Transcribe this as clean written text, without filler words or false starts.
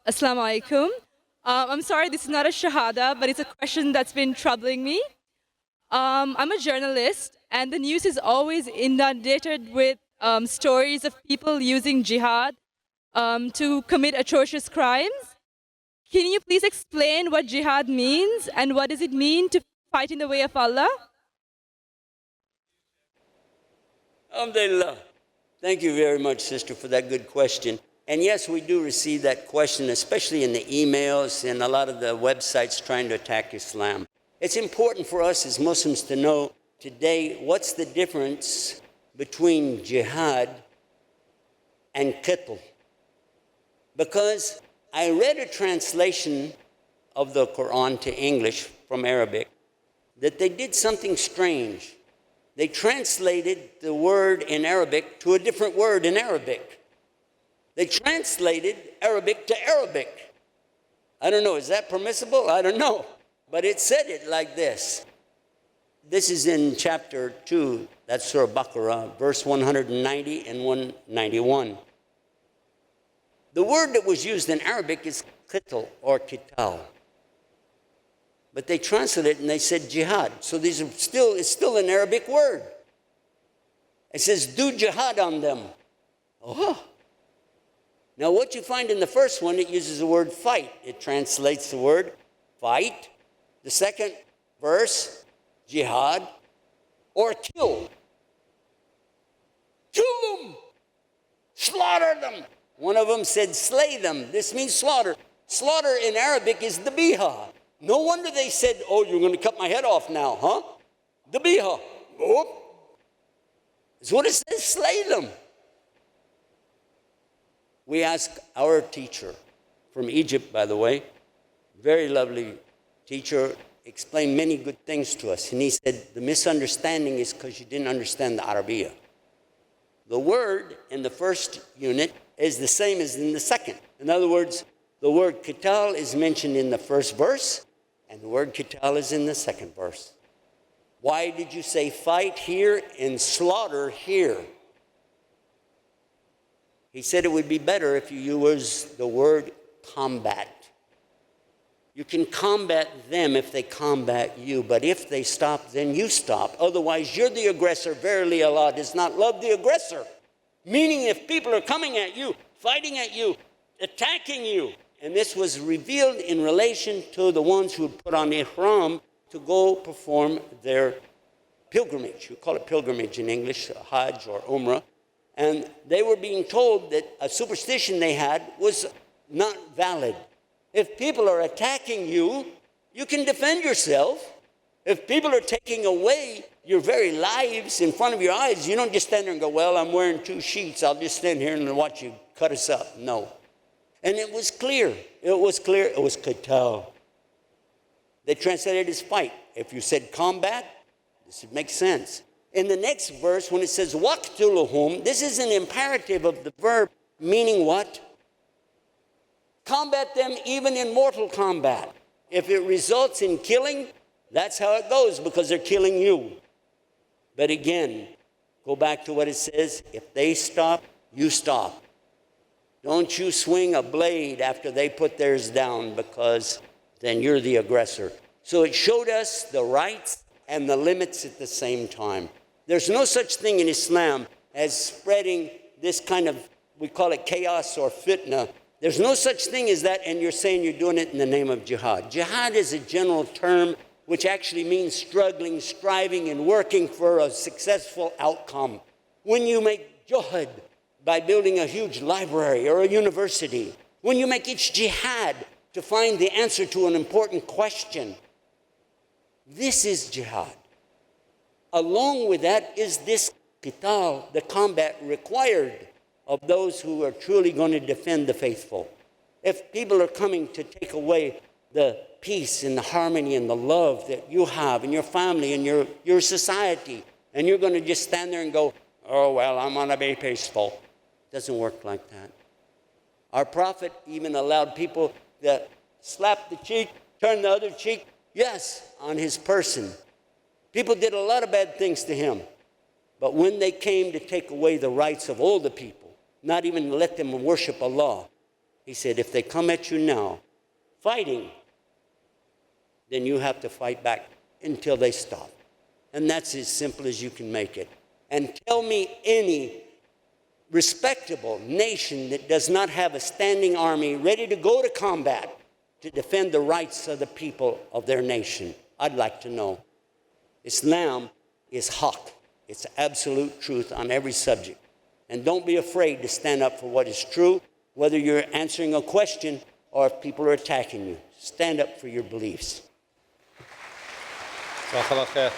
Assalamu alaikum. I'm sorry, this is not a shahada, but it's a question that's been troubling me. I'm a journalist, and the news is always inundated with stories of people using jihad to commit atrocious crimes. Can you please explain what jihad means and what does it mean to fight in the way of Allah? Alhamdulillah. Thank you very much, sister, for that good question. And yes, we do receive that question, especially in the emails and a lot of the websites trying to attack Islam. It's important for us as Muslims to know today what's the difference between jihad and qitl. Because I read a translation of the Quran to English from Arabic that they did something strange. They translated the word in Arabic to a different word in Arabic. They translated Arabic to Arabic. I don't know, is that permissible? I don't know. But it said it like this. This is in chapter 2, that's Surah Baqarah, verse 190 and 191. The word that was used in Arabic is qitl or qital. But they translated it and they said jihad. So it's still an Arabic word. It says do jihad on them. Oh. Now what you find in the first one, it uses the word fight. It translates the word fight. The second verse, jihad, or kill. Kill them. Slaughter them. One of them said slay them. This means slaughter. Slaughter in Arabic is dabiha. No wonder they said, oh, you're going to cut my head off now, huh? Dabiha. Oh. It's what it says, slay them. We asked our teacher from Egypt, by the way, very lovely teacher, explained many good things to us. And he said, the misunderstanding is because you didn't understand the Arabiya. The word in the first unit is the same as in the second. In other words, the word qital is mentioned in the first verse, and the word qital is in the second verse. Why did you say fight here and slaughter here? He said it would be better if you use the word combat. You can combat them if they combat you, but if they stop, then you stop. Otherwise, you're the aggressor. Verily, Allah does not love the aggressor. Meaning, if people are coming at you, fighting at you, attacking you, and this was revealed in relation to the ones who put on ihram to go perform their pilgrimage. You call it pilgrimage in English, Hajj or Umrah. And they were being told that a superstition they had was not valid. If people are attacking you, you can defend yourself. If people are taking away your very lives in front of your eyes, you don't just stand there and go, well, I'm wearing 2 sheets. I'll just stand here and watch you cut us up. No. And it was clear. It was clear. It was qital. They translated it as fight. If you said combat, this would make sense. In the next verse, when it says waqtuluhum, this is an imperative of the verb, meaning what? Combat them even in mortal combat. If it results in killing, that's how it goes, because they're killing you. But again, go back to what it says, if they stop, you stop. Don't you swing a blade after they put theirs down, because then you're the aggressor. So it showed us the rights and the limits at the same time. There's no such thing in Islam as spreading this kind of, we call it chaos or fitna. There's no such thing as that, and you're saying you're doing it in the name of jihad. Jihad is a general term which actually means struggling, striving, and working for a successful outcome. When you make jihad by building a huge library or a university, when you make each jihad to find the answer to an important question, this is jihad. Along with that is this qital, the combat required of those who are truly going to defend the faithful. If people are coming to take away the peace and the harmony and the love that you have in your family and your society, and you're going to just stand there and go, oh, well, I'm going to be peaceful. It doesn't work like that. Our Prophet even allowed people that slap the cheek, turn the other cheek, yes, on his person. People did a lot of bad things to him. But when they came to take away the rights of all the people, not even let them worship Allah, He said, if they come at you now fighting, then you have to fight back until they stop. And that's as simple as you can make it. And tell me any respectable nation that does not have a standing army ready to go to combat to defend the rights of the people of their nation. I'd like to know. Islam is haq. It's absolute truth on every subject. And don't be afraid to stand up for what is true, whether you're answering a question or if people are attacking you. Stand up for your beliefs. جزاك الله خير.